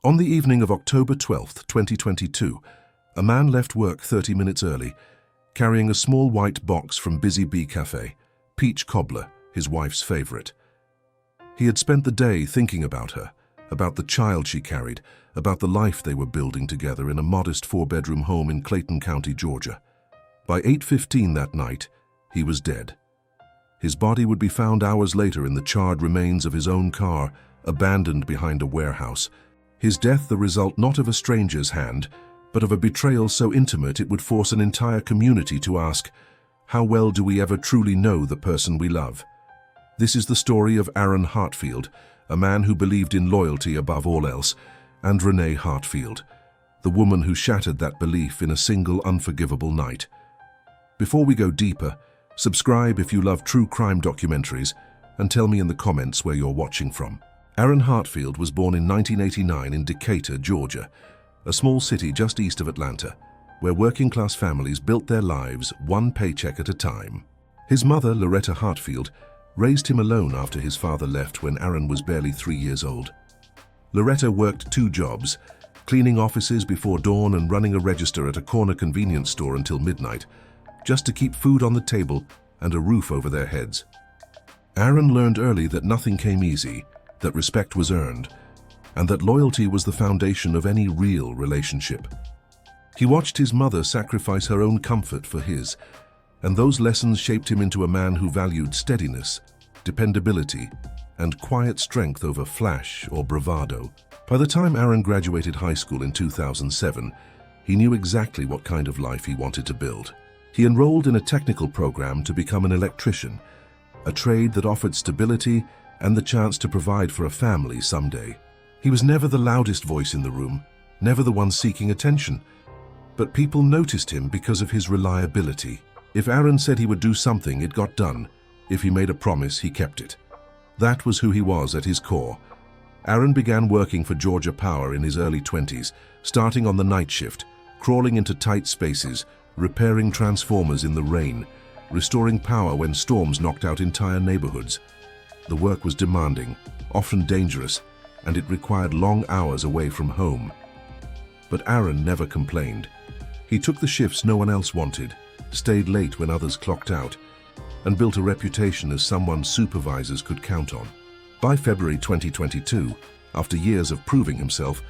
On the evening of October 12, 2022, a man left work 30 minutes early, carrying a small white box from Busy Bee Cafe, peach cobbler, his wife's favorite. He had spent the day thinking about her, about the child she carried, about the life they were building together in a modest four-bedroom home in Clayton County, Georgia. By 8:15 that night, he was dead. His body would be found hours later in the charred remains of his own car, abandoned behind a warehouse. His death the result not of a stranger's hand, but of a betrayal so intimate it would force an entire community to ask, how well do we ever truly know the person we love? This is the story of Aaron Hartfield, a man who believed in loyalty above all else, and Renee Hartfield, the woman who shattered that belief in a single unforgivable night. Before we go deeper, subscribe if you love true crime documentaries, and tell me in the comments where you're watching from. Aaron Hartfield was born in 1989 in Decatur, Georgia, a small city just east of Atlanta, where working-class families built their lives one paycheck at a time. His mother, Loretta Hartfield, raised him alone after his father left when Aaron was barely 3 years old. Loretta worked 2 jobs, cleaning offices before dawn and running a register at a corner convenience store until midnight, just to keep food on the table and a roof over their heads. Aaron learned early that nothing came easy, that respect was earned, and that loyalty was the foundation of any real relationship. He watched his mother sacrifice her own comfort for his, and those lessons shaped him into a man who valued steadiness, dependability, and quiet strength over flash or bravado. By the time Aaron graduated high school in 2007, he knew exactly what kind of life he wanted to build. He enrolled in a technical program to become an electrician, a trade that offered stability and the chance to provide for a family someday. He was never the loudest voice in the room, never the one seeking attention, but people noticed him because of his reliability. If Aaron said he would do something, it got done. If he made a promise, he kept it. That was who he was at his core. Aaron began working for Georgia Power in his early 20s, starting on the night shift, crawling into tight spaces, repairing transformers in the rain, restoring power when storms knocked out entire neighborhoods. The work was demanding, often dangerous, and it required long hours away from home. But Aaron never complained. He took the shifts no one else wanted, stayed late when others clocked out, and built a reputation as someone supervisors could count on. By February 2022, after years of proving himself,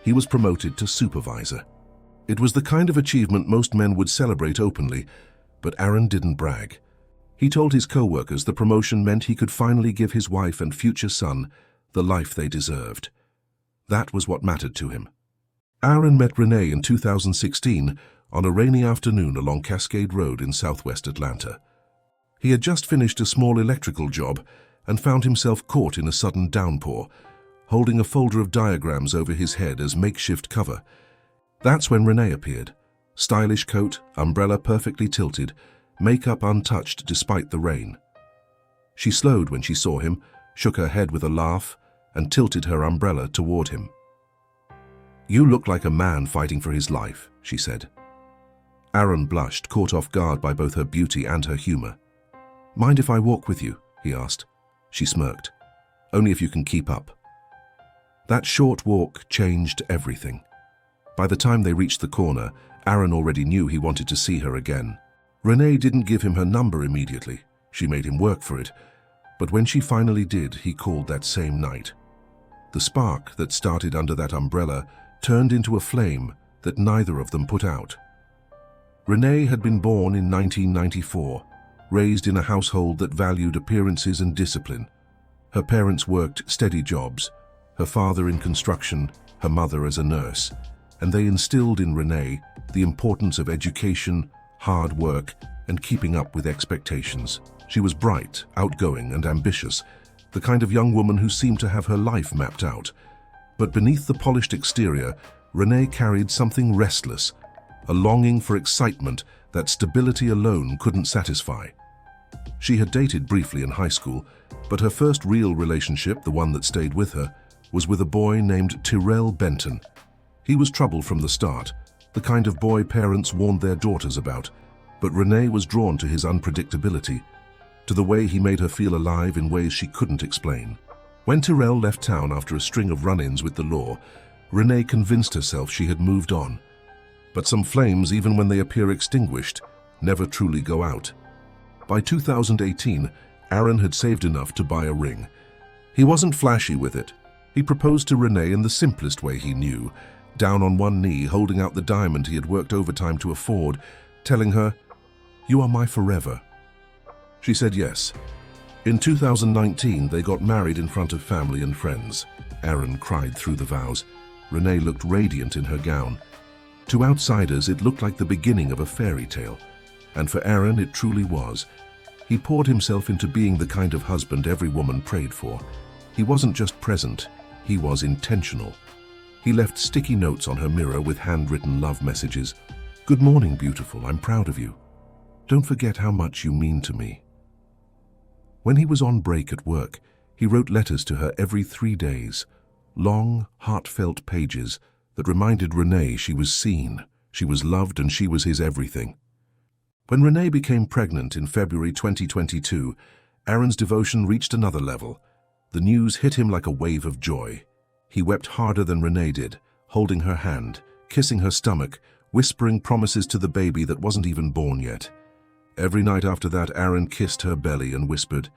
he was promoted to supervisor. It was the kind of achievement most men would celebrate openly, but Aaron didn't brag. He told his co-workers the promotion meant he could finally give his wife and future son the life they deserved. That was what mattered to him. Aaron met Renee in 2016 on a rainy afternoon along Cascade Road in southwest Atlanta. He had just finished a small electrical job and found himself caught in a sudden downpour, holding a folder of diagrams over his head as makeshift cover. That's when Renee appeared. Stylish coat, umbrella perfectly tilted, makeup untouched despite the rain. She slowed when she saw him, shook her head with a laugh, and tilted her umbrella toward him. "You look like a man fighting for his life," she said. Aaron blushed, caught off guard by both her beauty and her humor. "Mind if I walk with you?" he asked. She smirked. "Only if you can keep up." That short walk changed everything. By the time they reached the corner, Aaron already knew he wanted to see her again. Renee didn't give him her number immediately. She made him work for it. But when she finally did, he called that same night. The spark that started under that umbrella turned into a flame that neither of them put out. Renee had been born in 1994, raised in a household that valued appearances and discipline. Her parents worked steady jobs, her father in construction, her mother as a nurse, and they instilled in Renee the importance of education, hard work, and keeping up with expectations. She was bright, outgoing, and ambitious, the kind of young woman who seemed to have her life mapped out. But beneath the polished exterior, Renee carried something restless, a longing for excitement that stability alone couldn't satisfy. She had dated briefly in high school, but her first real relationship, the one that stayed with her, was with a boy named Tyrell Benton. He was trouble from the start, the kind of boy parents warned their daughters about, but Renee was drawn to his unpredictability, to the way he made her feel alive in ways she couldn't explain. When Tyrell left town after a string of run-ins with the law, Renee convinced herself she had moved on. But some flames, even when they appear extinguished, never truly go out. By 2018, Aaron had saved enough to buy a ring. He wasn't flashy with it. He proposed to Renee in the simplest way he knew, down on one knee, holding out the diamond he had worked overtime to afford, telling her, "You are my forever." She said yes. In 2019, they got married in front of family and friends. Aaron cried through the vows. Renee looked radiant in her gown. To outsiders, it looked like the beginning of a fairy tale. And for Aaron, it truly was. He poured himself into being the kind of husband every woman prayed for. He wasn't just present, he was intentional. He left sticky notes on her mirror with handwritten love messages. "Good morning, beautiful, I'm proud of you. Don't forget how much you mean to me." When he was on break at work, he wrote letters to her every 3 days. Long, heartfelt pages that reminded Renee she was seen, she was loved, and she was his everything. When Renee became pregnant in February 2022, Aaron's devotion reached another level. The news hit him like a wave of joy. He wept harder than Renee did, holding her hand, kissing her stomach, whispering promises to the baby that wasn't even born yet. Every night after that, Aaron kissed her belly and whispered,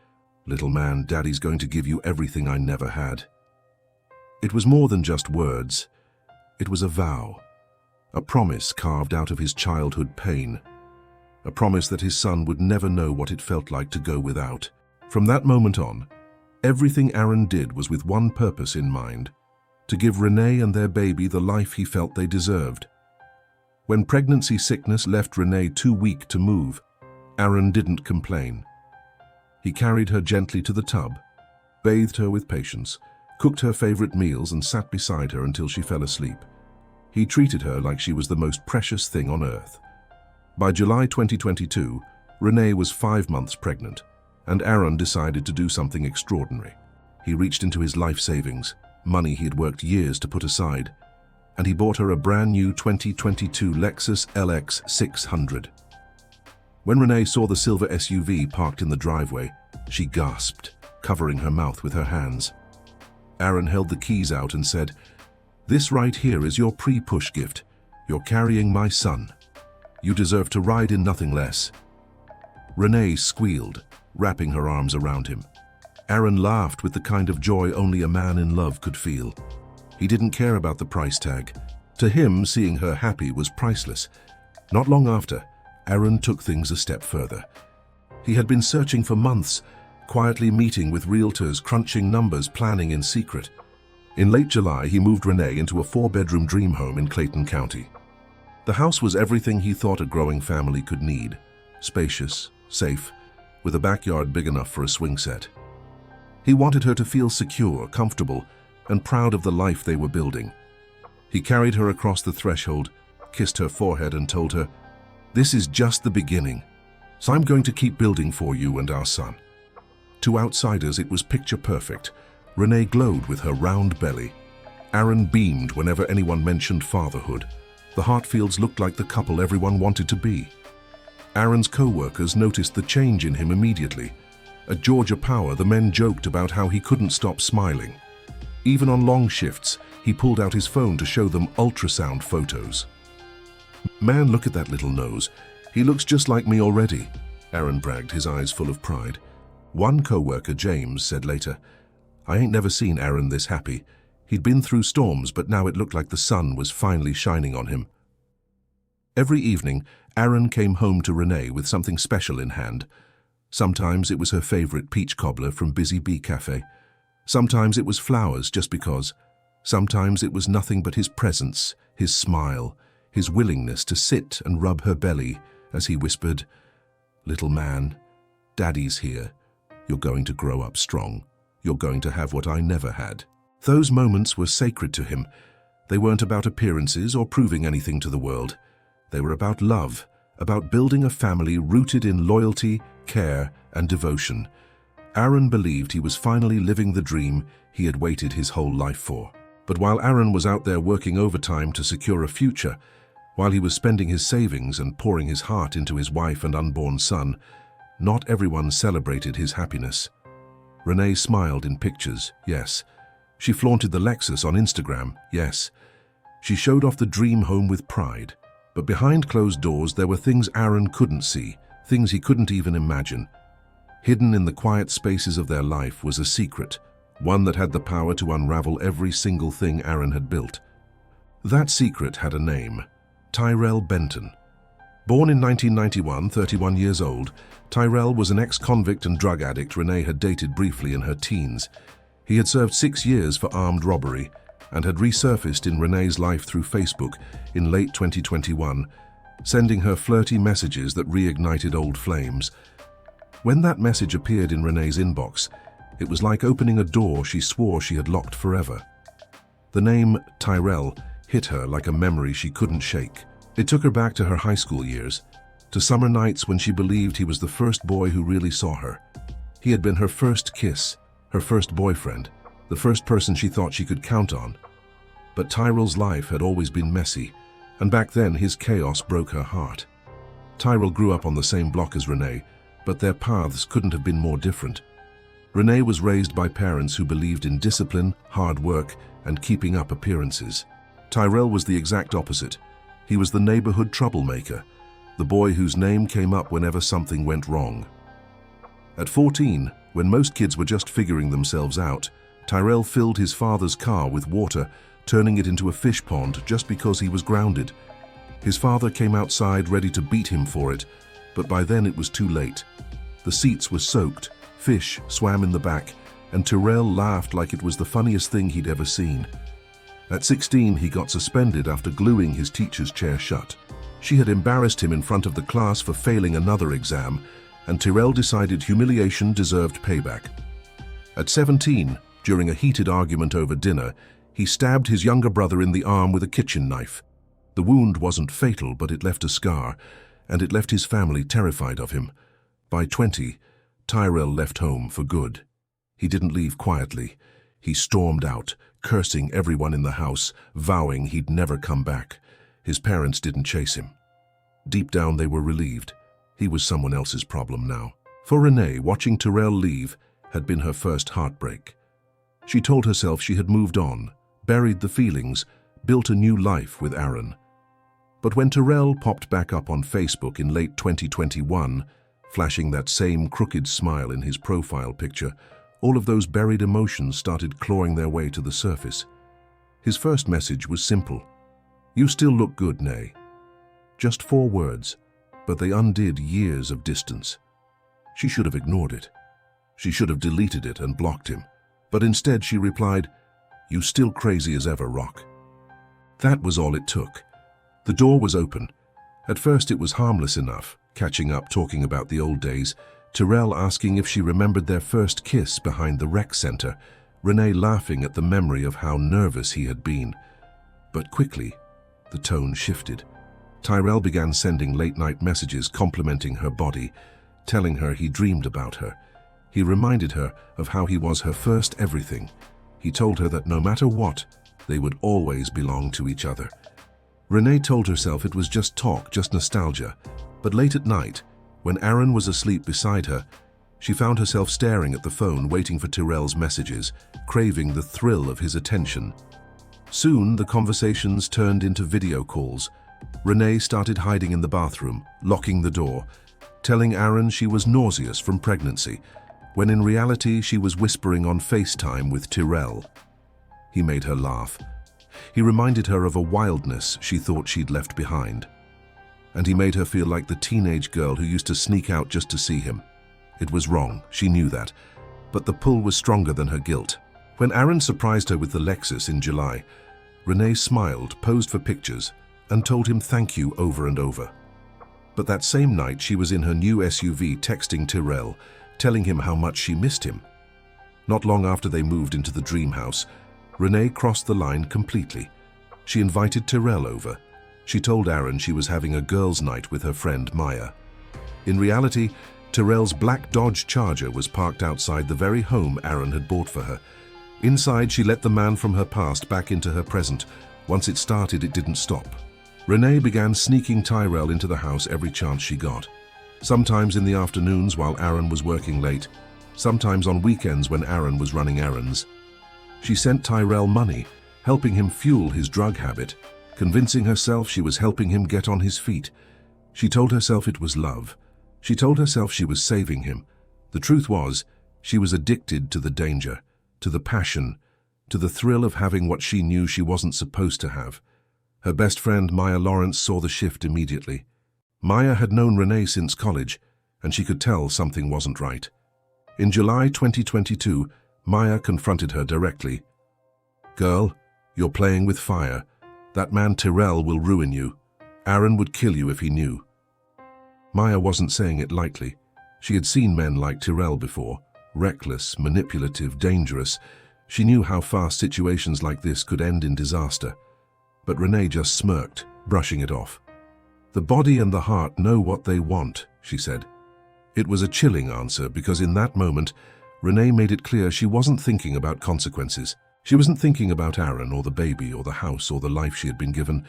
"Little man, Daddy's going to give you everything I never had." It was more than just words. It was a vow, a promise carved out of his childhood pain, a promise that his son would never know what it felt like to go without. From that moment on, everything Aaron did was with one purpose in mind: to give Renee and their baby the life he felt they deserved. When pregnancy sickness left Renee too weak to move, Aaron didn't complain. He carried her gently to the tub, bathed her with patience, cooked her favorite meals, and sat beside her until she fell asleep. He treated her like she was the most precious thing on earth. By July 2022, Renee was 5 months pregnant, and Aaron decided to do something extraordinary. He reached into his life savings, money he had worked years to put aside, and he bought her a brand new 2022 Lexus LX 600. When Renee saw the silver SUV parked in the driveway, she gasped, covering her mouth with her hands. Aaron held the keys out and said, "This right here is your pre-push gift. You're carrying my son. You deserve to ride in nothing less." Renee squealed, wrapping her arms around him. Aaron laughed with the kind of joy only a man in love could feel. He didn't care about the price tag. To him, seeing her happy was priceless. Not long after, Aaron took things a step further. He had been searching for months, quietly meeting with realtors, crunching numbers, planning in secret. In late July, he moved Renee into a 4-bedroom dream home in Clayton County. The house was everything he thought a growing family could need: spacious, safe, with a backyard big enough for a swing set. He wanted her to feel secure, comfortable, and proud of the life they were building. He carried her across the threshold, kissed her forehead, and told her, "This is just the beginning, so I'm going to keep building for you and our son." To outsiders, it was picture perfect. Renee glowed with her round belly. Aaron beamed whenever anyone mentioned fatherhood. The Hartfields looked like the couple everyone wanted to be. Aaron's co-workers noticed the change in him immediately. At Georgia Power, the men joked about how he couldn't stop smiling. Even on long shifts, he pulled out his phone to show them ultrasound photos. "Man, look at that little nose. He looks just like me already," Aaron bragged, his eyes full of pride. One co-worker, James, said later, "I ain't never seen Aaron this happy. He'd been through storms, but now it looked like the sun was finally shining on him." Every evening, Aaron came home to Renee with something special in hand. Sometimes it was her favorite peach cobbler from Busy Bee Cafe. Sometimes it was flowers just because. Sometimes it was nothing but his presence, his smile, his willingness to sit and rub her belly as he whispered, "Little man, Daddy's here. You're going to grow up strong. You're going to have what I never had." Those moments were sacred to him. They weren't about appearances or proving anything to the world. They were about love, about building a family rooted in loyalty, care, and devotion. Aaron believed he was finally living the dream he had waited his whole life for. But while Aaron was out there working overtime to secure a future, while he was spending his savings and pouring his heart into his wife and unborn son, not everyone celebrated his happiness. Renee smiled in pictures, yes, She flaunted the Lexus on Instagram, yes. She showed off the dream home with pride. But behind closed doors there were things Aaron couldn't see, things he couldn't even imagine. Hidden in the quiet spaces of their life was a secret, one that had the power to unravel every single thing Aaron had built. That secret had a name: Tyrell Benton. Born in 1991, 31 years old, Tyrell was an ex-convict and drug addict Renee had dated briefly in her teens. He had served 6 years for armed robbery and had resurfaced in Renee's life through Facebook in late 2021, sending her flirty messages that reignited old flames. When that message appeared in Renee's inbox, it was like opening a door she swore she had locked forever. The name Tyrell hit her like a memory she couldn't shake. It took her back to her high school years, to summer nights when she believed he was the first boy who really saw her. He had been her first kiss, her first boyfriend, the first person she thought she could count on. But Tyrell's life had always been messy, and back then his chaos broke her heart. Tyrell grew up on the same block as Renee, but their paths couldn't have been more different. Renee was raised by parents who believed in discipline, hard work, and keeping up appearances. Tyrell was the exact opposite. He was the neighborhood troublemaker, the boy whose name came up whenever something went wrong. At 14, when most kids were just figuring themselves out, Tyrell filled his father's car with water, turning it into a fish pond just because he was grounded. His father came outside ready to beat him for it, but by then it was too late. The seats were soaked, fish swam in the back, and Tyrell laughed like it was the funniest thing he'd ever seen. At 16, he got suspended after gluing his teacher's chair shut. She had embarrassed him in front of the class for failing another exam, and Tyrell decided humiliation deserved payback. At 17, during a heated argument over dinner, he stabbed his younger brother in the arm with a kitchen knife. The wound wasn't fatal, but it left a scar, and it left his family terrified of him. By 20, Tyrell left home for good. He didn't leave quietly. He stormed out, cursing everyone in the house, vowing he'd never come back. His parents didn't chase him. Deep down they were relieved. He was someone else's problem now. For Renee, watching Tyrell leave had been her first heartbreak. She told herself she had moved on, buried the feelings, built a new life with Aaron. But when Tyrell popped back up on Facebook in late 2021, flashing that same crooked smile in his profile picture, all of those buried emotions started clawing their way to the surface. His first message was simple. "You still look good, Nay." Just 4 words, but they undid years of distance. She should have ignored it. She should have deleted it and blocked him. But instead she replied, "You still crazy as ever, Rock." That was all it took. The door was open. At first it was harmless enough, catching up, talking about the old days, Tyrell asking if she remembered their first kiss behind the rec center, Renee laughing at the memory of how nervous he had been. But quickly, the tone shifted. Tyrell began sending late-night messages complimenting her body, telling her he dreamed about her. He reminded her of how he was her first everything. He told her that no matter what, they would always belong to each other. Renee told herself it was just talk, just nostalgia. But late at night, when Aaron was asleep beside her, she found herself staring at the phone, waiting for Tyrell's messages, craving the thrill of his attention. Soon, the conversations turned into video calls. Renee started hiding in the bathroom, locking the door, telling Aaron she was nauseous from pregnancy, when in reality she was whispering on FaceTime with Tyrell. He made her laugh. He reminded her of a wildness she thought she'd left behind. And he made her feel like the teenage girl who used to sneak out just to see him. It was wrong, she knew that, but the pull was stronger than her guilt. When Aaron surprised her with the Lexus in July, Renee smiled, posed for pictures, and told him thank you over and over. But that same night she was in her new SUV texting Tyrell, telling him how much she missed him. Not long after they moved into the dream house, Renee crossed the line completely. She invited Tyrell over. She told Aaron she was having a girls' night with her friend Maya. In reality, Tyrell's black Dodge Charger was parked outside the very home Aaron had bought for her. Inside, she let the man from her past back into her present. Once it started, it didn't stop. Renee began sneaking Tyrell into the house every chance she got. Sometimes in the afternoons while Aaron was working late, sometimes on weekends when Aaron was running errands. She sent Tyrell money, helping him fuel his drug habit, convincing herself she was helping him get on his feet. She told herself it was love. She told herself she was saving him. The truth was, she was addicted to the danger, to the passion, to the thrill of having what she knew she wasn't supposed to have. Her best friend, Maya Lawrence, saw the shift immediately. Maya had known Renee since college, and she could tell something wasn't right. In July 2022, Maya confronted her directly. "Girl, you're playing with fire. That man Tyrell will ruin you. Aaron would kill you if he knew." Maya wasn't saying it lightly. She had seen men like Tyrell before, reckless, manipulative, dangerous. She knew how fast situations like this could end in disaster. But Renee just smirked, brushing it off. "The body and the heart know what they want," she said. It was a chilling answer because in that moment, Renee made it clear she wasn't thinking about consequences. She wasn't thinking about Aaron or the baby or the house or the life she had been given.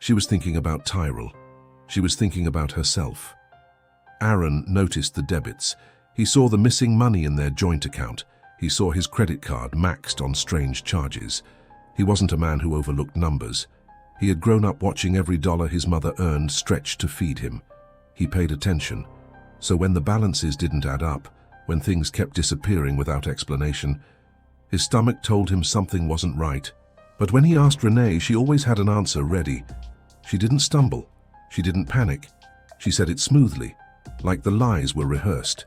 She was thinking about Tyrell. She was thinking about herself. Aaron noticed the debits. He saw the missing money in their joint account. He saw his credit card maxed on strange charges. He wasn't a man who overlooked numbers. He had grown up watching every dollar his mother earned stretched to feed him. He paid attention. So when the balances didn't add up, when things kept disappearing without explanation, his stomach told him something wasn't right. But when he asked Renee, she always had an answer ready. She didn't stumble. She didn't panic. She said it smoothly, like the lies were rehearsed.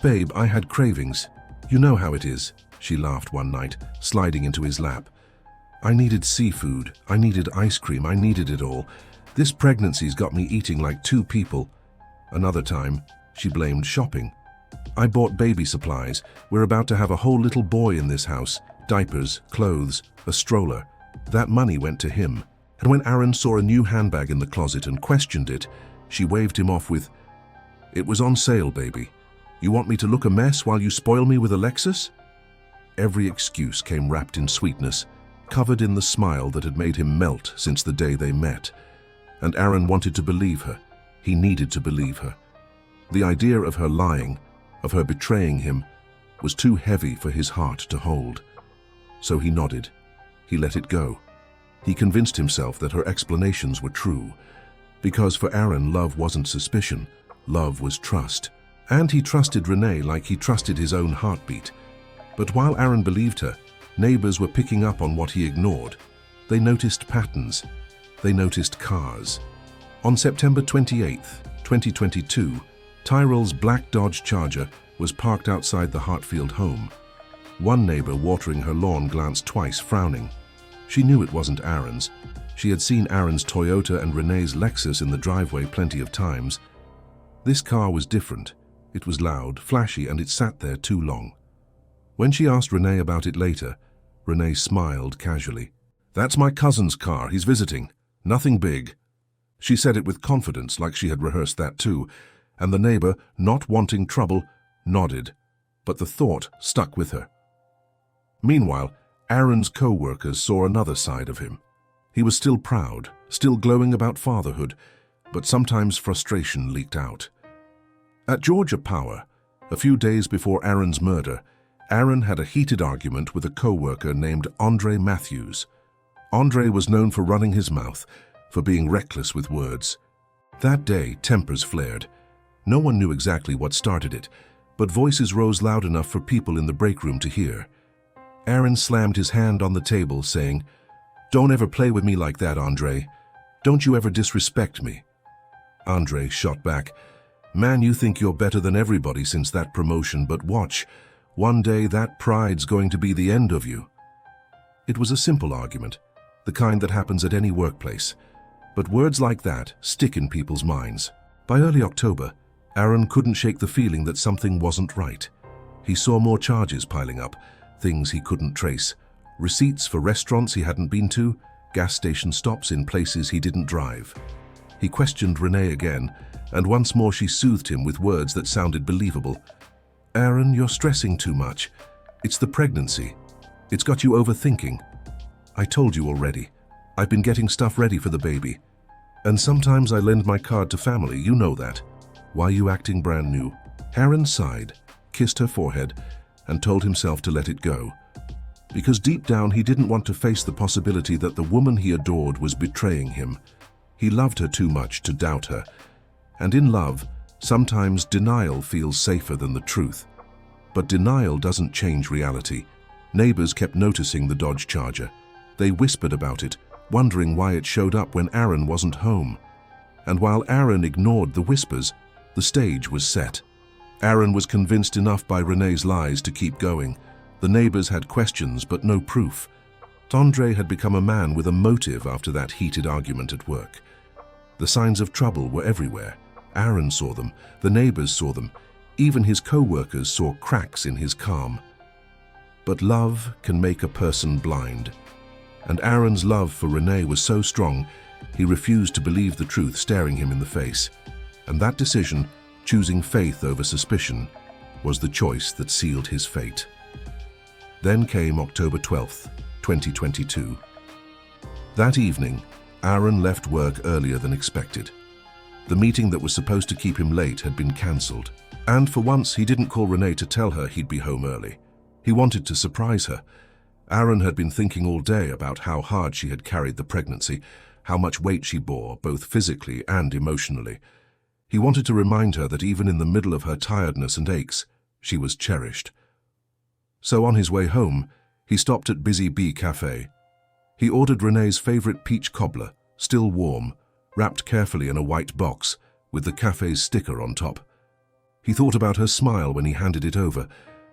"Babe, I had cravings. You know how it is," she laughed one night, sliding into his lap. "I needed seafood. I needed ice cream. I needed it all. This pregnancy's got me eating like two people." Another time, she blamed shopping. "I bought baby supplies. We're about to have a whole little boy in this house. Diapers, clothes, a stroller. That money went to him." And when Aaron saw a new handbag in the closet and questioned it, she waved him off with, "It was on sale, baby. You want me to look a mess while you spoil me with a Lexus?" Every excuse came wrapped in sweetness, covered in the smile that had made him melt since the day they met. And Aaron wanted to believe her. He needed to believe her. The idea of her lying, of her betraying him, was too heavy for his heart to hold. So he nodded. He let it go. He convinced himself that her explanations were true. Because for Aaron, love wasn't suspicion. Love was trust. And he trusted Renee like he trusted his own heartbeat. But while Aaron believed her, neighbors were picking up on what he ignored. They noticed patterns. They noticed cars. On September 28th, 2022, Tyrell's black Dodge Charger was parked outside the Hartfield home. One neighbor watering her lawn glanced twice, frowning. She knew it wasn't Aaron's. She had seen Aaron's Toyota and Renee's Lexus in the driveway plenty of times. This car was different. It was loud, flashy, and it sat there too long. When she asked Renee about it later, Renee smiled casually. "That's my cousin's car. He's visiting. Nothing big." She said it with confidence, like she had rehearsed that too, and the neighbor, not wanting trouble, nodded. But the thought stuck with her. Meanwhile, Aaron's co-workers saw another side of him. He was still proud, still glowing about fatherhood, but sometimes frustration leaked out. At Georgia Power, a few days before Aaron's murder, Aaron had a heated argument with a co-worker named Andre Matthews. Andre was known for running his mouth, for being reckless with words. That day, tempers flared. No one knew exactly what started it, but voices rose loud enough for people in the break room to hear. Aaron slammed his hand on the table, saying, "Don't ever play with me like that, Andre. Don't you ever disrespect me." Andre shot back, "Man, you think you're better than everybody since that promotion, but watch. One day that pride's going to be the end of you." It was a simple argument, the kind that happens at any workplace. But words like that stick in people's minds. By early October, Aaron couldn't shake the feeling that something wasn't right. He saw more charges piling up, things he couldn't trace, receipts for restaurants he hadn't been to, gas station stops in places he didn't drive. He questioned Renee again, and once more she soothed him with words that sounded believable. "Aaron, you're stressing too much. It's the pregnancy. It's got you overthinking. I told you already. I've been getting stuff ready for the baby. And sometimes I lend my card to family, you know that. Why are you acting brand new?" Aaron sighed, kissed her forehead, and told himself to let it go. because deep down he didn't want to face the possibility that the woman he adored was betraying him. He loved her too much to doubt her. And in love, sometimes denial feels safer than the truth. But denial doesn't change reality. Neighbors kept noticing the Dodge Charger. They whispered about it, wondering why it showed up when Aaron wasn't home. And while Aaron ignored the whispers, the stage was set. Aaron was convinced enough by Renee's lies to keep going. The neighbors had questions but no proof. Tondre had become a man with a motive after that heated argument at work. The signs of trouble were everywhere. Aaron saw them, the neighbors saw them, even his co-workers saw cracks in his calm. But love can make a person blind. And Aaron's love for Renee was so strong, he refused to believe the truth staring him in the face. And that decision, choosing faith over suspicion, was the choice that sealed his fate. Then came October 12th, 2022. That evening, Aaron left work earlier than expected. The meeting that was supposed to keep him late had been cancelled. And for once, he didn't call Renee to tell her he'd be home early. He wanted to surprise her. Aaron had been thinking all day about how hard she had carried the pregnancy, how much weight she bore, both physically and emotionally. He wanted to remind her that even in the middle of her tiredness and aches, she was cherished. So on his way home, he stopped at Busy Bee Cafe. He ordered Renee's favorite peach cobbler, still warm, wrapped carefully in a white box, with the cafe's sticker on top. He thought about her smile when he handed it over,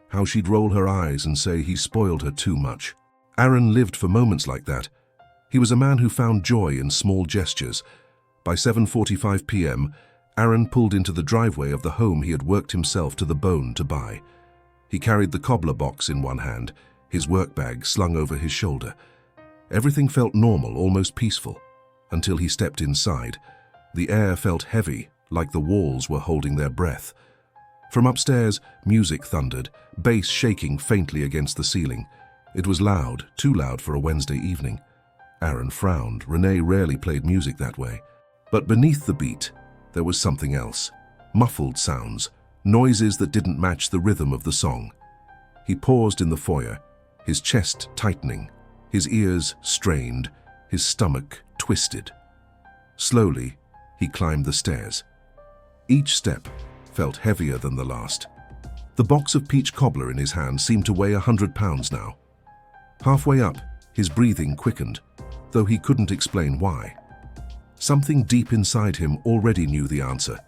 how she'd roll her eyes and say he spoiled her too much. Aaron lived for moments like that. He was a man who found joy in small gestures. By 7:45 p.m., Aaron pulled into the driveway of the home he had worked himself to the bone to buy. He carried the cobbler box in one hand, his work bag slung over his shoulder. Everything felt normal, almost peaceful, until he stepped inside. The air felt heavy, like the walls were holding their breath. From upstairs, music thundered, bass shaking faintly against the ceiling. It was loud, too loud for a Wednesday evening. Aaron frowned. Renee rarely played music that way. But beneath the beat, there was something else. Muffled sounds, noises that didn't match the rhythm of the song. He paused in the foyer, his chest tightening, his ears strained, his stomach twisted. Slowly, he climbed the stairs. Each step felt heavier than the last. The box of peach cobbler in his hand seemed to weigh 100 pounds now. Halfway up, his breathing quickened, though he couldn't explain why. Something deep inside him already knew the answer,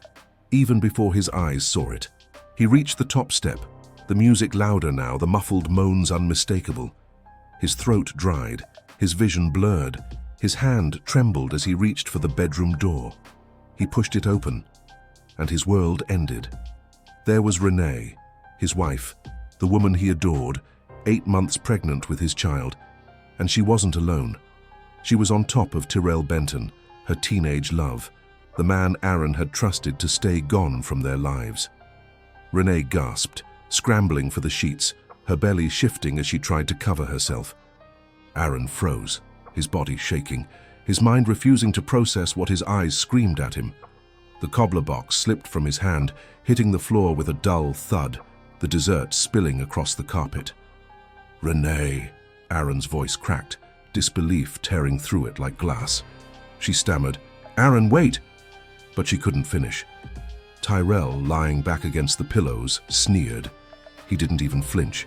even before his eyes saw it. He reached the top step, the music louder now, the muffled moans unmistakable. His throat dried, his vision blurred, his hand trembled as he reached for the bedroom door. He pushed it open, and his world ended. There was Renee, his wife, the woman he adored, 8 months pregnant with his child, and she wasn't alone. She was on top of Tyrell Benton, her teenage love, the man Aaron had trusted to stay gone from their lives. Renee gasped, scrambling for the sheets, her belly shifting as she tried to cover herself. Aaron froze, his body shaking, his mind refusing to process what his eyes screamed at him. The cobbler box slipped from his hand, hitting the floor with a dull thud, the dessert spilling across the carpet. "Renee," Aaron's voice cracked, disbelief tearing through it like glass. She stammered, "Aaron, wait!" But she couldn't finish. Tyrell, lying back against the pillows, sneered. He didn't even flinch.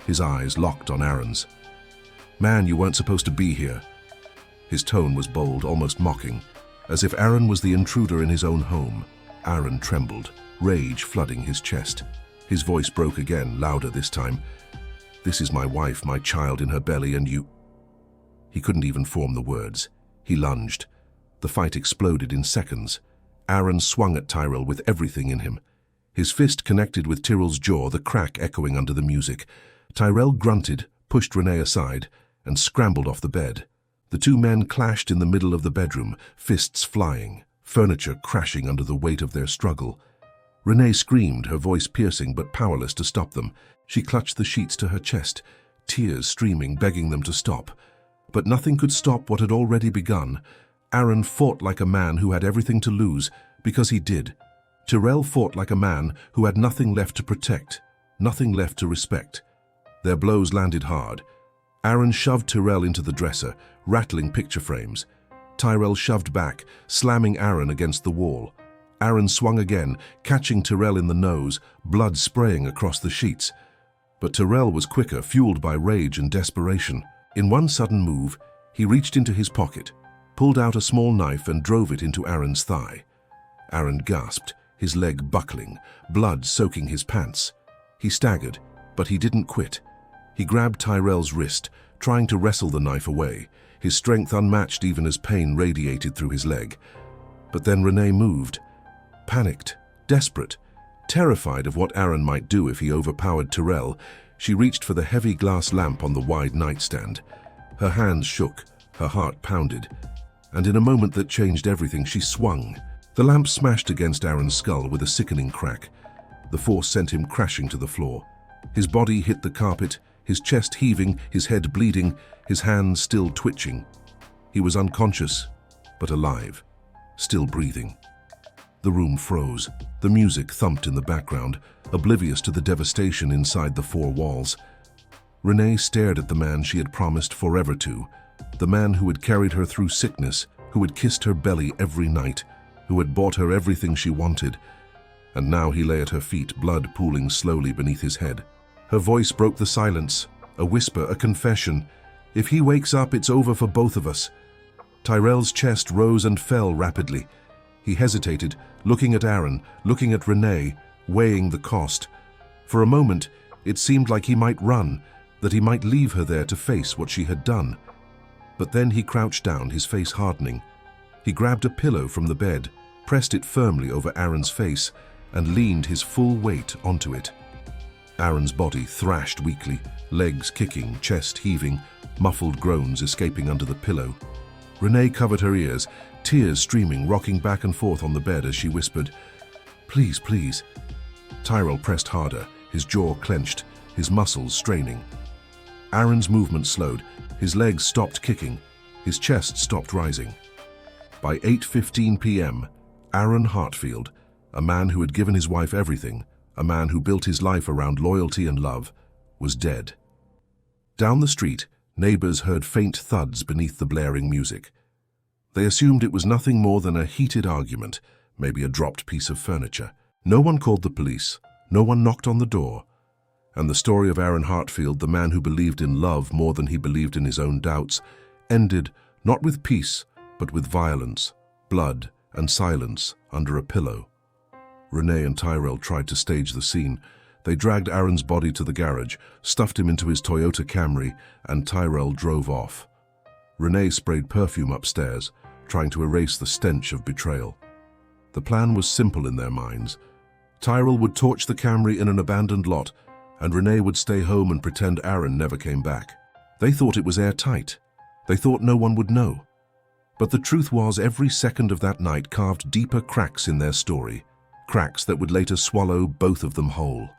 His eyes locked on Aaron's. "Man, you weren't supposed to be here." His tone was bold, almost mocking, as if Aaron was the intruder in his own home. Aaron trembled, rage flooding his chest. His voice broke again, louder this time. "This is my wife, my child in her belly, and you—" He couldn't even form the words. He lunged. The fight exploded in seconds. Aaron swung at Tyrell with everything in him. His fist connected with Tyrell's jaw, the crack echoing under the music. Tyrell grunted, pushed Renee aside, and scrambled off the bed. The two men clashed in the middle of the bedroom, fists flying, furniture crashing under the weight of their struggle. Renee screamed, her voice piercing but powerless to stop them. She clutched the sheets to her chest, tears streaming, begging them to stop. But nothing could stop what had already begun. Aaron fought like a man who had everything to lose, because he did. Tyrell fought like a man who had nothing left to protect, nothing left to respect. Their blows landed hard. Aaron shoved Tyrell into the dresser, rattling picture frames. Tyrell shoved back, slamming Aaron against the wall. Aaron swung again, catching Tyrell in the nose, blood spraying across the sheets. But Tyrell was quicker, fueled by rage and desperation. In one sudden move, he reached into his pocket, pulled out a small knife and drove it into Aaron's thigh. Aaron gasped, his leg buckling, blood soaking his pants. He staggered, but he didn't quit. He grabbed Tyrell's wrist, trying to wrestle the knife away, his strength unmatched even as pain radiated through his leg. But then Renee moved. Panicked, desperate, terrified of what Aaron might do if he overpowered Tyrell, she reached for the heavy glass lamp on the wide nightstand. Her hands shook, her heart pounded, and in a moment that changed everything, she swung. The lamp smashed against Aaron's skull with a sickening crack. The force sent him crashing to the floor. His body hit the carpet, his chest heaving, his head bleeding, his hands still twitching. He was unconscious, but alive, still breathing. The room froze. The music thumped in the background, oblivious to the devastation inside the four walls. Renee stared at the man she had promised forever to, the man who had carried her through sickness, who had kissed her belly every night, who had bought her everything she wanted. And now he lay at her feet, blood pooling slowly beneath his head. Her voice broke the silence, a whisper, a confession. If he wakes up, it's over for both of us. Tyrell's chest rose and fell rapidly. He hesitated, looking at Aaron, looking at Renee, weighing the cost. For a moment, it seemed like he might run, that he might leave her there to face what she had done. But then he crouched down, his face hardening. He grabbed a pillow from the bed, pressed it firmly over Aaron's face, and leaned his full weight onto it. Aaron's body thrashed weakly, legs kicking, chest heaving, muffled groans escaping under the pillow. Renee covered her ears, tears streaming, rocking back and forth on the bed as she whispered, "Please, please." Tyrell pressed harder, his jaw clenched, his muscles straining. Aaron's movement slowed, his legs stopped kicking, his chest stopped rising. By 8:15 p.m., Aaron Hartfield, a man who had given his wife everything, a man who built his life around loyalty and love, was dead. Down the street, neighbors heard faint thuds beneath the blaring music. They assumed it was nothing more than a heated argument, maybe a dropped piece of furniture. No one called the police, no one knocked on the door. And the story of Aaron Hartfield, the man who believed in love more than he believed in his own doubts, ended not with peace, but with violence, blood, and silence under a pillow. Renee and Tyrell tried to stage the scene. They dragged Aaron's body to the garage, stuffed him into his Toyota Camry, and Tyrell drove off. Renee sprayed perfume upstairs, trying to erase the stench of betrayal. The plan was simple in their minds. Tyrell would torch the Camry in an abandoned lot, and Renee would stay home and pretend Aaron never came back. They thought it was airtight. They thought no one would know. But the truth was, every second of that night carved deeper cracks in their story, cracks that would later swallow both of them whole.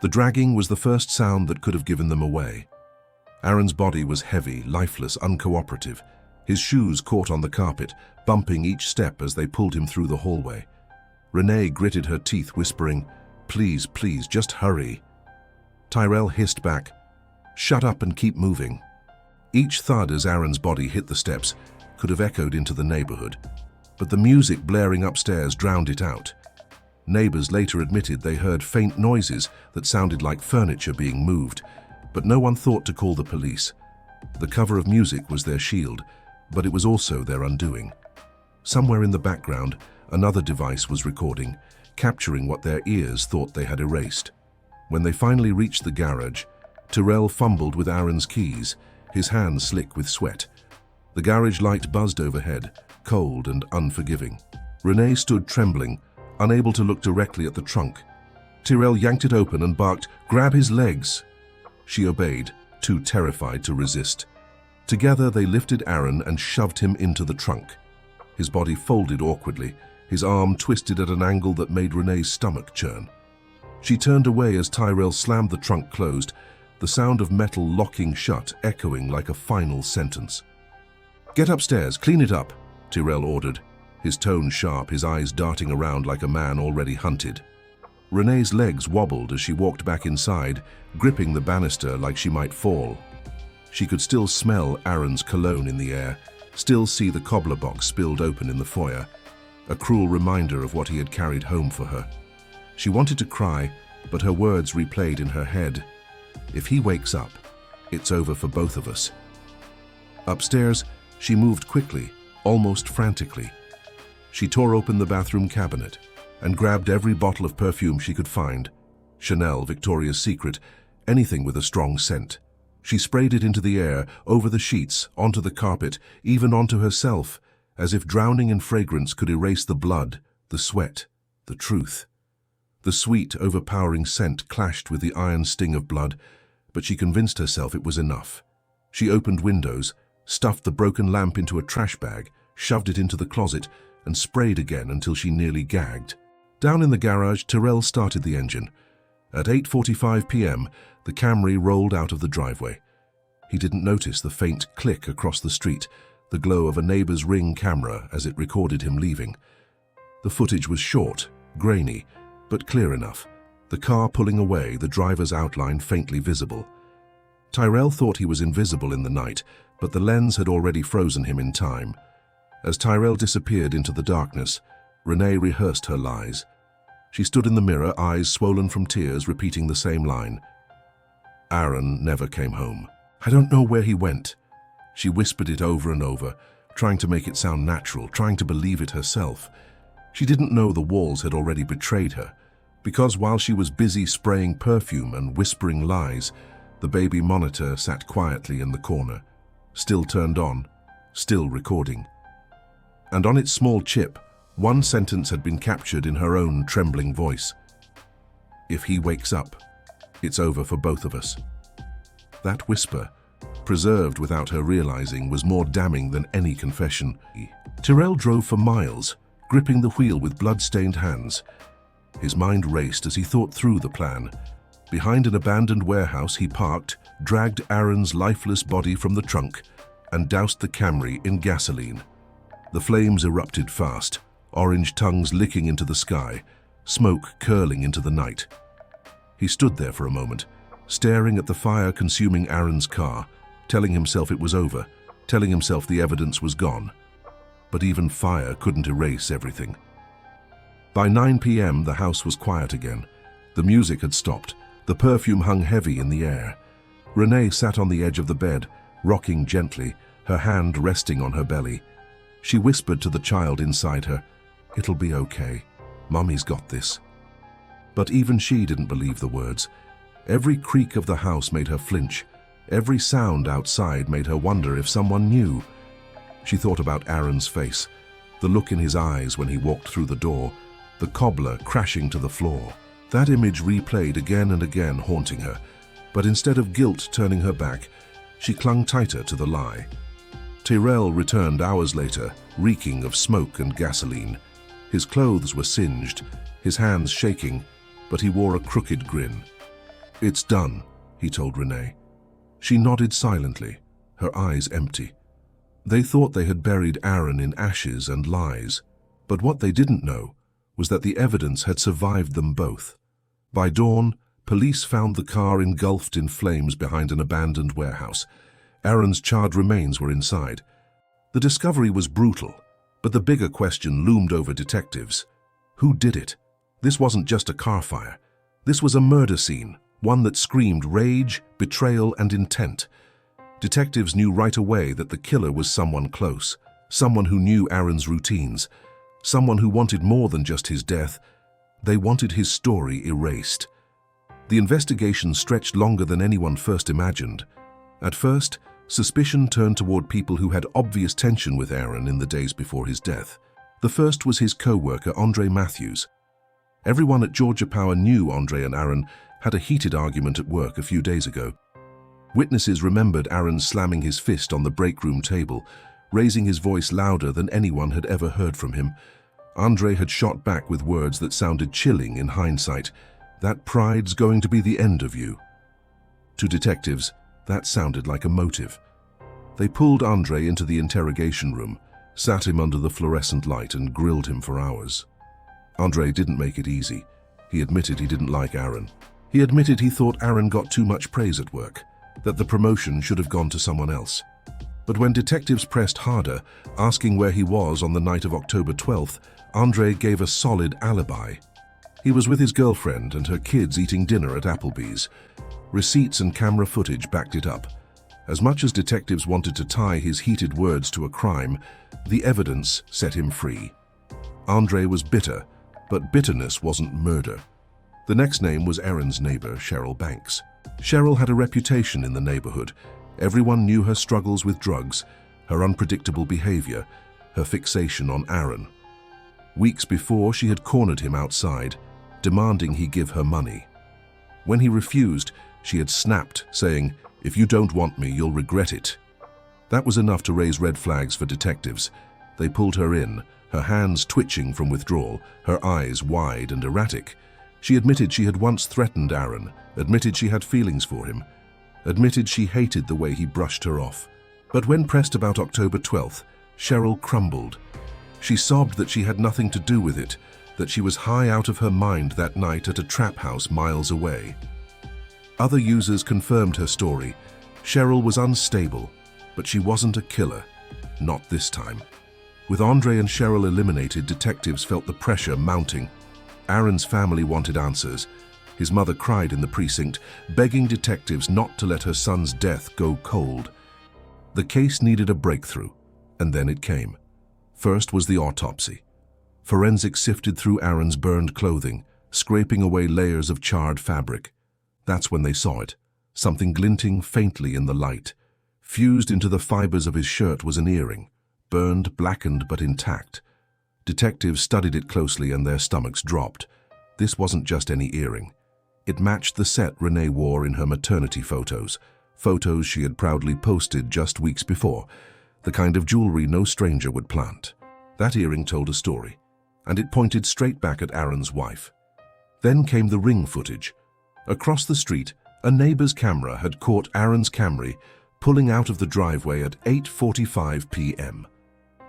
The dragging was the first sound that could have given them away. Aaron's body was heavy, lifeless, uncooperative. His shoes caught on the carpet, bumping each step as they pulled him through the hallway. Renee gritted her teeth, whispering, "Please, please, just hurry." Tyrell hissed back, "Shut up and keep moving." Each thud as Aaron's body hit the steps could have echoed into the neighborhood, but the music blaring upstairs drowned it out. Neighbors later admitted they heard faint noises that sounded like furniture being moved, but no one thought to call the police. The cover of music was their shield, but it was also their undoing. Somewhere in the background, another device was recording, capturing what their ears thought they had erased. When they finally reached the garage, Tyrell fumbled with Aaron's keys, his hands slick with sweat. The garage light buzzed overhead, cold and unforgiving. Renee stood trembling, unable to look directly at the trunk. Tyrell yanked it open and barked, "Grab his legs!" She obeyed, too terrified to resist. Together they lifted Aaron and shoved him into the trunk. His body folded awkwardly, his arm twisted at an angle that made Renee's stomach churn. She turned away as Tyrell slammed the trunk closed, the sound of metal locking shut echoing like a final sentence. "Get upstairs, clean it up," Tyrell ordered, his tone sharp, his eyes darting around like a man already hunted. Renee's legs wobbled as she walked back inside, gripping the banister like she might fall. She could still smell Aaron's cologne in the air, still see the cobbler box spilled open in the foyer, a cruel reminder of what he had carried home for her. She wanted to cry, but her words replayed in her head. If he wakes up, it's over for both of us. Upstairs, she moved quickly, almost frantically. She tore open the bathroom cabinet and grabbed every bottle of perfume she could find. Chanel, Victoria's Secret, anything with a strong scent. She sprayed it into the air, over the sheets, onto the carpet, even onto herself, as if drowning in fragrance could erase the blood, the sweat, the truth. The sweet, overpowering scent clashed with the iron sting of blood, but she convinced herself it was enough. She opened windows, stuffed the broken lamp into a trash bag, shoved it into the closet, and sprayed again until she nearly gagged. Down in the garage, Tyrell started the engine. At 8:45 p.m., the Camry rolled out of the driveway. He didn't notice the faint click across the street, the glow of a neighbor's Ring camera as it recorded him leaving. The footage was short, grainy, but clear enough. The car pulling away, the driver's outline faintly visible. Tyrell thought he was invisible in the night, but the lens had already frozen him in time. As Tyrell disappeared into the darkness, Renee rehearsed her lies. She stood in the mirror, eyes swollen from tears, repeating the same line. Aaron never came home. I don't know where he went. She whispered it over and over, trying to make it sound natural, trying to believe it herself. She didn't know the walls had already betrayed her, because while she was busy spraying perfume and whispering lies, the baby monitor sat quietly in the corner, still turned on, still recording. And on its small chip, one sentence had been captured in her own trembling voice. If he wakes up, it's over for both of us. That whisper, preserved without her realizing, was more damning than any confession. Tyrell drove for miles, gripping the wheel with blood-stained hands. His mind raced as he thought through the plan. Behind an abandoned warehouse, he parked, dragged Aaron's lifeless body from the trunk, and doused the Camry in gasoline. The flames erupted fast, orange tongues licking into the sky, smoke curling into the night. He stood there for a moment, staring at the fire-consuming Aaron's car, telling himself it was over, telling himself the evidence was gone. But even fire couldn't erase everything. By 9 p.m., the house was quiet again. The music had stopped. The perfume hung heavy in the air. Renee sat on the edge of the bed, rocking gently, her hand resting on her belly. She whispered to the child inside her, "It'll be okay. Mommy's got this." But even she didn't believe the words. Every creak of the house made her flinch. Every sound outside made her wonder if someone knew. She thought about Aaron's face, the look in his eyes when he walked through the door, the cobbler crashing to the floor. That image replayed again and again, haunting her. But instead of guilt turning her back, she clung tighter to the lie. Tyrell returned hours later, reeking of smoke and gasoline. His clothes were singed, his hands shaking, but he wore a crooked grin. "It's done," he told Renee. She nodded silently, her eyes empty. They thought they had buried Aaron in ashes and lies, but what they didn't know was that the evidence had survived them both. By dawn, police found the car engulfed in flames behind an abandoned warehouse. Aaron's charred remains were inside. The discovery was brutal, but the bigger question loomed over detectives. Who did it? This wasn't just a car fire. This was a murder scene, one that screamed rage, betrayal, and intent. Detectives knew right away that the killer was someone close, someone who knew Aaron's routines, someone who wanted more than just his death. They wanted his story erased. The investigation stretched longer than anyone first imagined. At first, suspicion turned toward people who had obvious tension with Aaron in the days before his death. The first was his co-worker, Andre Matthews. Everyone at Georgia Power knew Andre and Aaron had a heated argument at work a few days ago. Witnesses remembered Aaron slamming his fist on the break room table, raising his voice louder than anyone had ever heard from him. Andre had shot back with words that sounded chilling in hindsight. "That pride's going to be the end of you." To detectives, that sounded like a motive. They pulled Andre into the interrogation room, sat him under the fluorescent light, and grilled him for hours. Andre didn't make it easy. He admitted he didn't like Aaron. He admitted he thought Aaron got too much praise at work. that the promotion should have gone to someone else. But when detectives pressed harder, asking where he was on the night of October 12th, Andre gave a solid alibi. He was with his girlfriend and her kids eating dinner at Applebee's. Receipts and camera footage backed it up. As much as detectives wanted to tie his heated words to a crime, the evidence set him free. Andre was bitter, but bitterness wasn't murder. The next name was Aaron's neighbor, Cheryl Banks. Cheryl had a reputation in the neighborhood. Everyone knew her struggles with drugs, her unpredictable behavior, her fixation on Aaron. Weeks before, she had cornered him outside, demanding he give her money. When he refused, she had snapped, saying, "If you don't want me, you'll regret it." That was enough to raise red flags for detectives. They pulled her in, her hands twitching from withdrawal, her eyes wide and erratic. She admitted she had once threatened Aaron, admitted she had feelings for him, admitted she hated the way he brushed her off. But when pressed about October 12th, Cheryl crumbled. She sobbed that she had nothing to do with it, that she was high out of her mind that night at a trap house miles away. Other users confirmed her story. Cheryl was unstable, but she wasn't a killer. Not this time. With Andre and Cheryl eliminated, detectives felt the pressure mounting. Aaron's family wanted answers. His mother cried in the precinct, begging detectives not to let her son's death go cold. The case needed a breakthrough, and then it came. First was the autopsy. Forensics sifted through Aaron's burned clothing, scraping away layers of charred fabric. That's when they saw it, something glinting faintly in the light. Fused into the fibers of his shirt was an earring, burned, blackened, but intact. Detectives studied it closely and their stomachs dropped. This wasn't just any earring. It matched the set Renee wore in her maternity photos she had proudly posted just weeks before, the kind of jewelry no stranger would plant. That earring told a story, and it pointed straight back at Aaron's wife. Then came the ring footage. Across the street, a neighbor's camera had caught Aaron's Camry pulling out of the driveway at 8:45 p.m.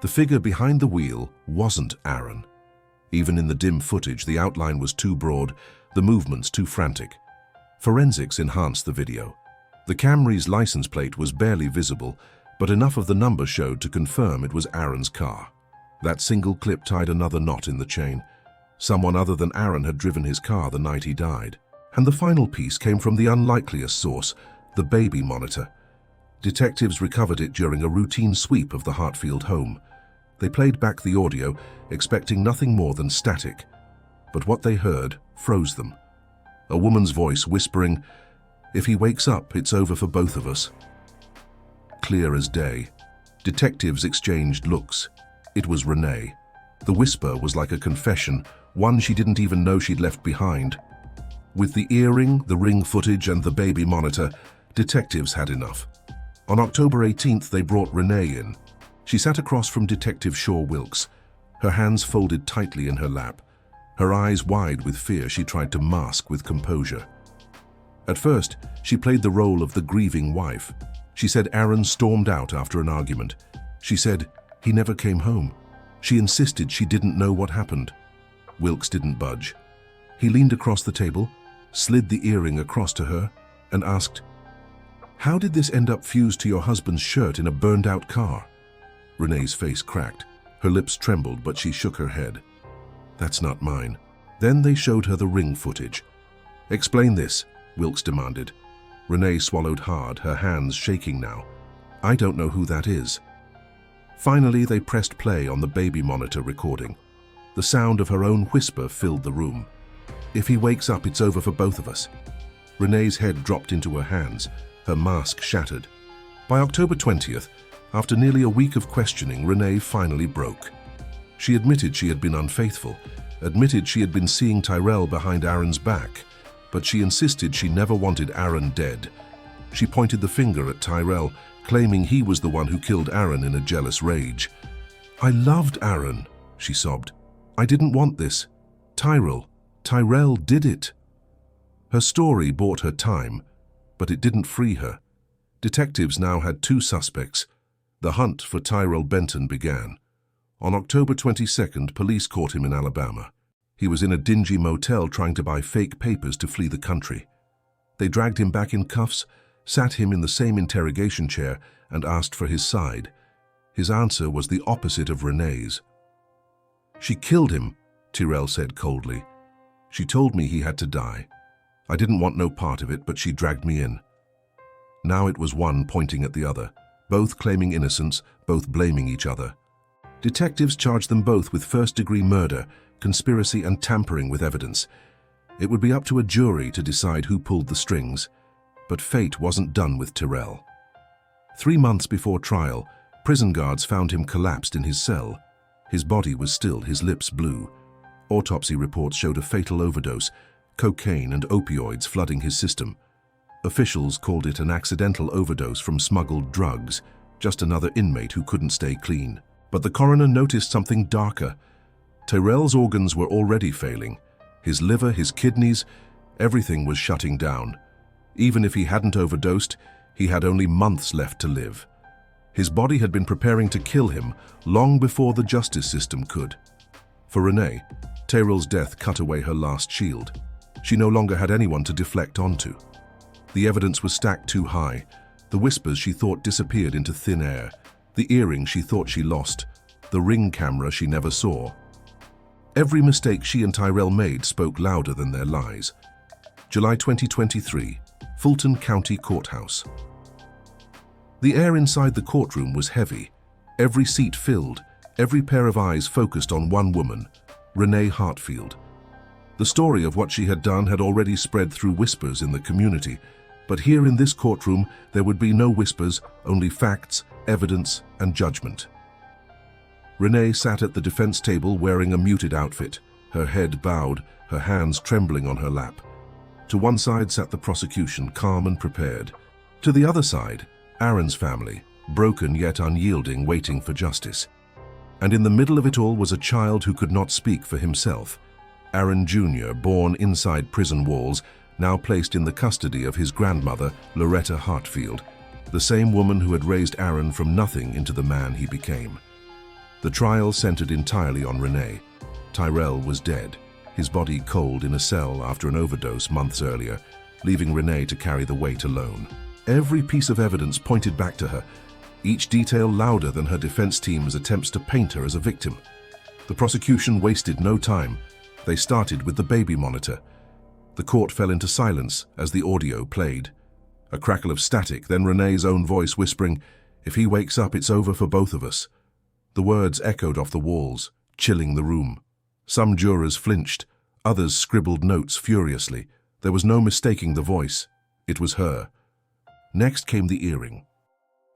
The figure behind the wheel wasn't Aaron. Even in the dim footage, the outline was too broad, the movements too frantic. Forensics enhanced the video. The Camry's license plate was barely visible, but enough of the number showed to confirm it was Aaron's car. That single clip tied another knot in the chain. Someone other than Aaron had driven his car the night he died. And the final piece came from the unlikeliest source, the baby monitor. Detectives recovered it during a routine sweep of the Hartfield home. They played back the audio, expecting nothing more than static. But what they heard froze them. A woman's voice whispering, "If he wakes up, it's over for both of us." Clear as day. Detectives exchanged looks. It was Renee. The whisper was like a confession, one she didn't even know she'd left behind. With the earring, the ring footage, and the baby monitor, detectives had enough. On October 18th, they brought Renee in. She sat across from Detective Shaw Wilkes, her hands folded tightly in her lap. Her eyes wide with fear she tried to mask with composure. At first, she played the role of the grieving wife. She said Aaron stormed out after an argument. She said he never came home. She insisted she didn't know what happened. Wilkes didn't budge. He leaned across the table, slid the earring across to her, and asked, "How did this end up fused to your husband's shirt in a burned-out car?" Renee's face cracked. Her lips trembled, but she shook her head. "That's not mine." Then they showed her the ring footage. "Explain this," Wilkes demanded. Renee swallowed hard, her hands shaking now. "I don't know who that is." Finally, they pressed play on the baby monitor recording. The sound of her own whisper filled the room. "If he wakes up, it's over for both of us." Renee's head dropped into her hands, her mask shattered. By October 20th, after nearly a week of questioning, Renee finally broke. She admitted she had been unfaithful, admitted she had been seeing Tyrell behind Aaron's back, but she insisted she never wanted Aaron dead. She pointed the finger at Tyrell, claiming he was the one who killed Aaron in a jealous rage. "I loved Aaron," she sobbed. "I didn't want this. Tyrell did it." Her story bought her time, but it didn't free her. Detectives now had two suspects. The hunt for Tyrell Benton began. On October 22nd, police caught him in Alabama. He was in a dingy motel trying to buy fake papers to flee the country. They dragged him back in cuffs, sat him in the same interrogation chair, and asked for his side. His answer was the opposite of Renee's. "She killed him," Tyrell said coldly. "She told me he had to die. I didn't want no part of it, but she dragged me in." Now it was one pointing at the other, both claiming innocence, both blaming each other. Detectives charged them both with first-degree murder, conspiracy, and tampering with evidence. It would be up to a jury to decide who pulled the strings, but fate wasn't done with Tyrell. 3 months before trial, prison guards found him collapsed in his cell. His body was still, his lips blue. Autopsy reports showed a fatal overdose, cocaine and opioids flooding his system. Officials called it an accidental overdose from smuggled drugs, just another inmate who couldn't stay clean. But the coroner noticed something darker. Tyrell's organs were already failing. His liver, his kidneys, everything was shutting down. Even if he hadn't overdosed, he had only months left to live. His body had been preparing to kill him long before the justice system could. For Renee, Tyrell's death cut away her last shield. She no longer had anyone to deflect onto. The evidence was stacked too high. The whispers she thought disappeared into thin air. The earring she thought she lost. The ring camera she never saw. Every mistake she and Tyrell made spoke louder than their lies. July 2023, Fulton County Courthouse. The air inside the courtroom was heavy. Every seat filled, every pair of eyes focused on one woman, Renee Hartfield. The story of what she had done had already spread through whispers in the community, but here in this courtroom there would be no whispers, only facts, evidence, and judgment. Renee sat at the defense table wearing a muted outfit, her head bowed, her hands trembling on her lap. To one side sat the prosecution, calm and prepared. To the other side, Aaron's family, broken yet unyielding, waiting for justice. And in the middle of it all was a child who could not speak for himself. Aaron Jr., born inside prison walls, now placed in the custody of his grandmother, Loretta Hartfield, the same woman who had raised Aaron from nothing into the man he became. The trial centered entirely on Renee. Tyrell was dead, his body cold in a cell after an overdose months earlier, leaving Renee to carry the weight alone. Every piece of evidence pointed back to her, each detail louder than her defense team's attempts to paint her as a victim. The prosecution wasted no time. They started with the baby monitor. The court fell into silence as the audio played. A crackle of static, then Renee's own voice whispering, "If he wakes up, it's over for both of us." The words echoed off the walls, chilling the room. Some jurors flinched, others scribbled notes furiously. There was no mistaking the voice. It was her. Next came the earring.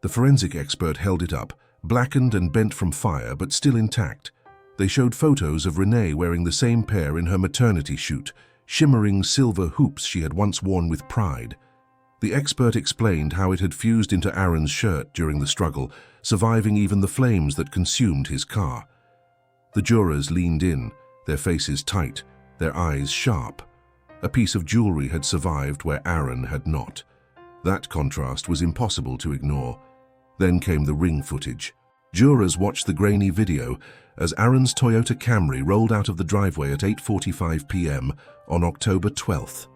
The forensic expert held it up, blackened and bent from fire, but still intact. They showed photos of Renee wearing the same pair in her maternity shoot, shimmering silver hoops she had once worn with pride. The expert explained how it had fused into Aaron's shirt during the struggle, surviving even the flames that consumed his car. The jurors leaned in, their faces tight, their eyes sharp. A piece of jewelry had survived where Aaron had not. That contrast was impossible to ignore. Then came the ring footage. Jurors watched the grainy video as Aaron's Toyota Camry rolled out of the driveway at 8:45 p.m. on October 12th.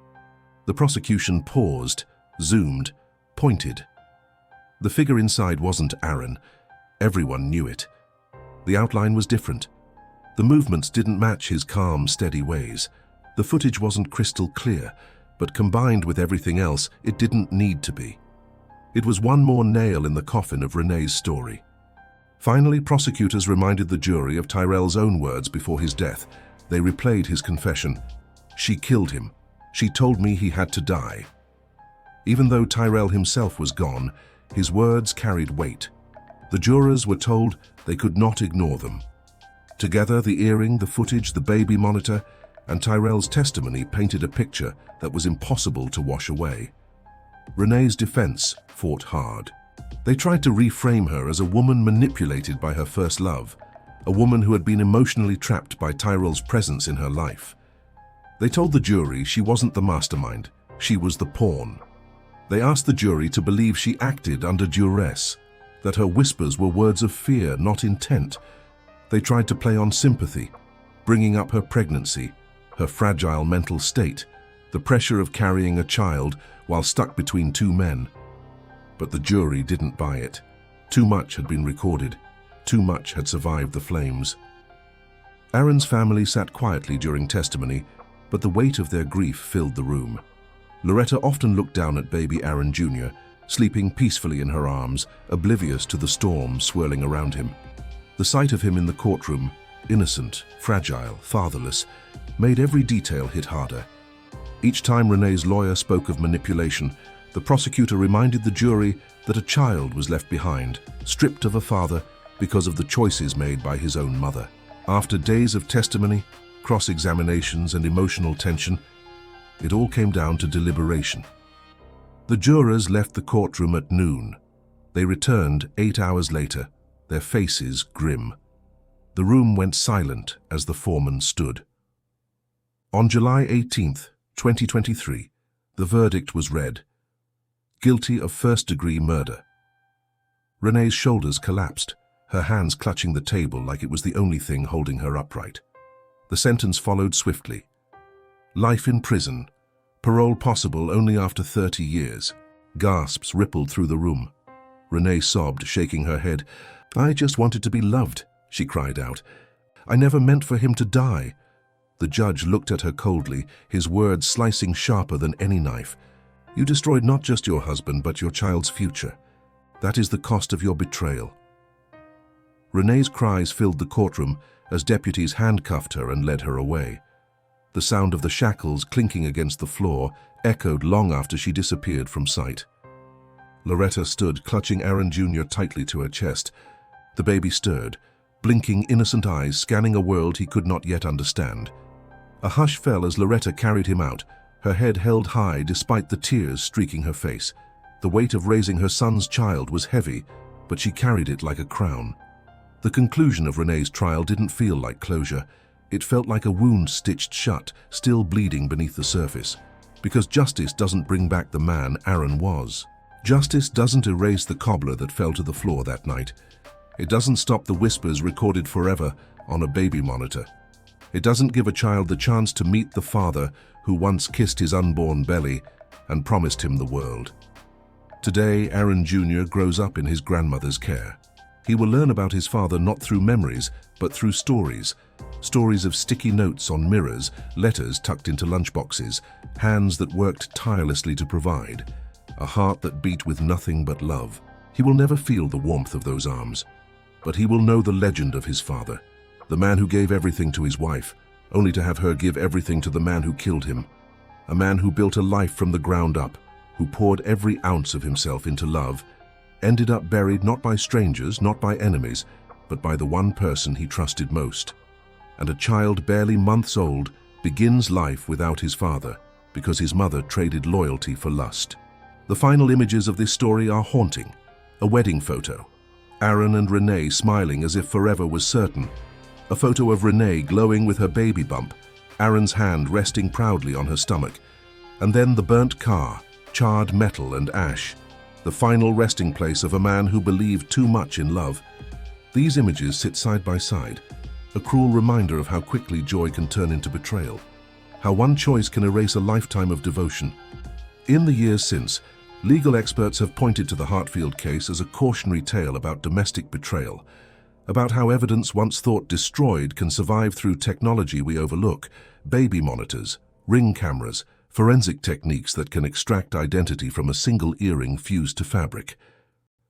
The prosecution paused, zoomed, pointed. The figure inside wasn't Aaron. Everyone knew it. The outline was different. The movements didn't match his calm, steady ways. The footage wasn't crystal clear, but combined with everything else, it didn't need to be. It was one more nail in the coffin of Renee's story. Finally, prosecutors reminded the jury of Tyrell's own words before his death. They replayed his confession. "She killed him. She told me he had to die." Even though Tyrell himself was gone, his words carried weight. The jurors were told they could not ignore them. Together, the earring, the footage, the baby monitor, and Tyrell's testimony painted a picture that was impossible to wash away. Renee's defense fought hard. They tried to reframe her as a woman manipulated by her first love, a woman who had been emotionally trapped by Tyrell's presence in her life. They told the jury she wasn't the mastermind, she was the pawn. They asked the jury to believe she acted under duress, that her whispers were words of fear, not intent. They tried to play on sympathy, bringing up her pregnancy, her fragile mental state, the pressure of carrying a child while stuck between two men. But the jury didn't buy it. Too much had been recorded. Too much had survived the flames. Aaron's family sat quietly during testimony, but the weight of their grief filled the room. Loretta often looked down at baby Aaron Jr., sleeping peacefully in her arms, oblivious to the storm swirling around him. The sight of him in the courtroom, innocent, fragile, fatherless, made every detail hit harder. Each time Renee's lawyer spoke of manipulation, the prosecutor reminded the jury that a child was left behind, stripped of a father because of the choices made by his own mother. After days of testimony, cross-examinations, and emotional tension, it all came down to deliberation. The jurors left the courtroom at noon. They returned 8 hours later, their faces grim. The room went silent as the foreman stood. On July 18, 2023, the verdict was read. Guilty of first-degree murder. Renee's shoulders collapsed, her hands clutching the table like it was the only thing holding her upright. The sentence followed swiftly. Life in prison, parole possible only after 30 years. Gasps rippled through the room. Renee sobbed, shaking her head. "I just wanted to be loved," she cried out. "I never meant for him to die." The judge looked at her coldly, his words slicing sharper than any knife. "You destroyed not just your husband, but your child's future. That is the cost of your betrayal." Renee's cries filled the courtroom as deputies handcuffed her and led her away. The sound of the shackles clinking against the floor echoed long after she disappeared from sight. Loretta stood, clutching Aaron Jr. tightly to her chest. The baby stirred, blinking innocent eyes scanning a world he could not yet understand. A hush fell as Loretta carried him out, her head held high despite the tears streaking her face. The weight of raising her son's child was heavy, but she carried it like a crown. The conclusion of Renee's trial didn't feel like closure. It felt like a wound stitched shut, still bleeding beneath the surface. Because justice doesn't bring back the man Aaron was. Justice doesn't erase the cobbler that fell to the floor that night. It doesn't stop the whispers recorded forever on a baby monitor. It doesn't give a child the chance to meet the father who once kissed his unborn belly and promised him the world. Today, Aaron Jr. grows up in his grandmother's care. He will learn about his father not through memories, but through stories. Stories of sticky notes on mirrors, letters tucked into lunchboxes, hands that worked tirelessly to provide, a heart that beat with nothing but love. He will never feel the warmth of those arms, but he will know the legend of his father, the man who gave everything to his wife, only to have her give everything to the man who killed him, a man who built a life from the ground up, who poured every ounce of himself into love, ended up buried not by strangers, not by enemies, but by the one person he trusted most. And a child barely months old begins life without his father because his mother traded loyalty for lust. The final images of this story are haunting. A wedding photo. Aaron and Renee smiling as if forever was certain. A photo of Renee glowing with her baby bump, Aaron's hand resting proudly on her stomach. And then the burnt car, charred metal and ash. The final resting place of a man who believed too much in love. These images sit side by side, a cruel reminder of how quickly joy can turn into betrayal, how one choice can erase a lifetime of devotion. In the years since, legal experts have pointed to the Hartfield case as a cautionary tale about domestic betrayal, about how evidence once thought destroyed can survive through technology we overlook, baby monitors, ring cameras, forensic techniques that can extract identity from a single earring fused to fabric.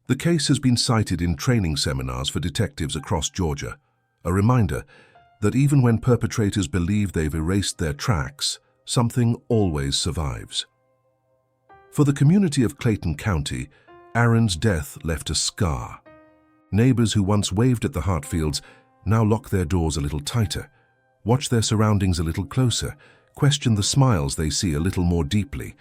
The case has been cited in training seminars for detectives across Georgia, a reminder that even when perpetrators believe they've erased their tracks, something always survives. For the community of Clayton County, Aaron's death left a scar. Neighbors who once waved at the Hartfields now lock their doors a little tighter, watch their surroundings a little closer, question the smiles they see a little more deeply.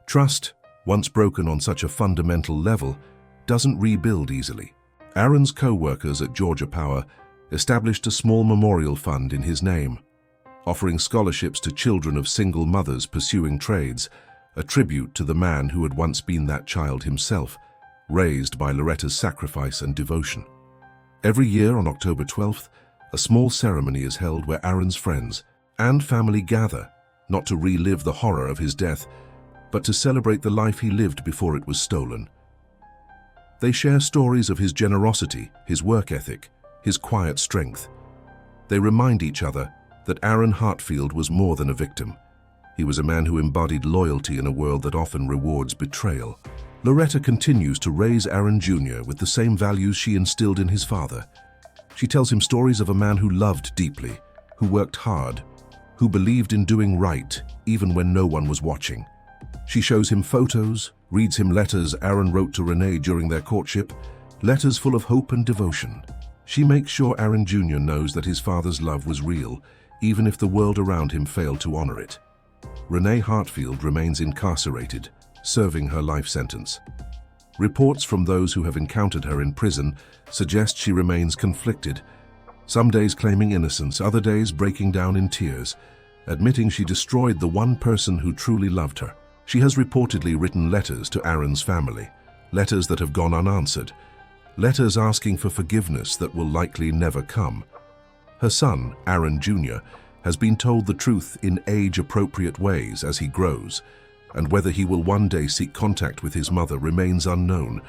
Trust, once broken on such a fundamental level, doesn't rebuild easily. Aaron's co-workers at Georgia Power established a small memorial fund in his name, offering scholarships to children of single mothers pursuing trades, a tribute to the man who had once been that child himself, raised by Loretta's sacrifice and devotion. Every year on October 12th, a small ceremony is held where Aaron's friends and family gather, not to relive the horror of his death, but to celebrate the life he lived before it was stolen. They share stories of his generosity, his work ethic, his quiet strength. They remind each other that Aaron Hartfield was more than a victim. He was a man who embodied loyalty in a world that often rewards betrayal. Loretta continues to raise Aaron Jr. with the same values she instilled in his father. She tells him stories of a man who loved deeply, who worked hard, who believed in doing right even when no one was watching. She shows him photos, reads him letters Aaron wrote to Renee during their courtship, letters full of hope and devotion. She makes sure Aaron Jr. knows that his father's love was real, even if the world around him failed to honor it. Renee Hartfield remains incarcerated, serving her life sentence. Reports from those who have encountered her in prison suggest she remains conflicted, some days claiming innocence, other days breaking down in tears, admitting she destroyed the one person who truly loved her. She has reportedly written letters to Aaron's family, letters that have gone unanswered, letters asking for forgiveness that will likely never come. Her son, Aaron Jr., has been told the truth in age-appropriate ways as he grows, and whether he will one day seek contact with his mother remains unknown.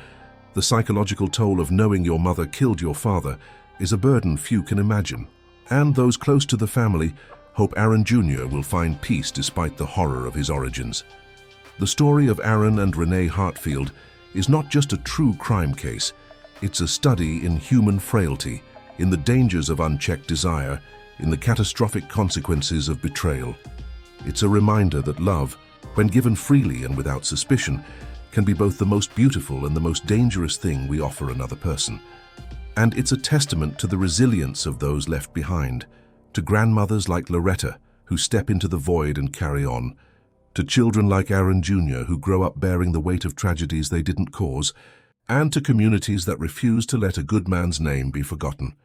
The psychological toll of knowing your mother killed your father is a burden few can imagine, and those close to the family hope Aaron Jr. will find peace despite the horror of his origins. The story of Aaron and Renee Hartfield is not just a true crime case, it's a study in human frailty, in the dangers of unchecked desire, in the catastrophic consequences of betrayal. It's a reminder that love, when given freely and without suspicion, can be both the most beautiful and the most dangerous thing we offer another person. And it's a testament to the resilience of those left behind, to grandmothers like Loretta, who step into the void and carry on, to children like Aaron Jr., who grow up bearing the weight of tragedies they didn't cause, and to communities that refuse to let a good man's name be forgotten.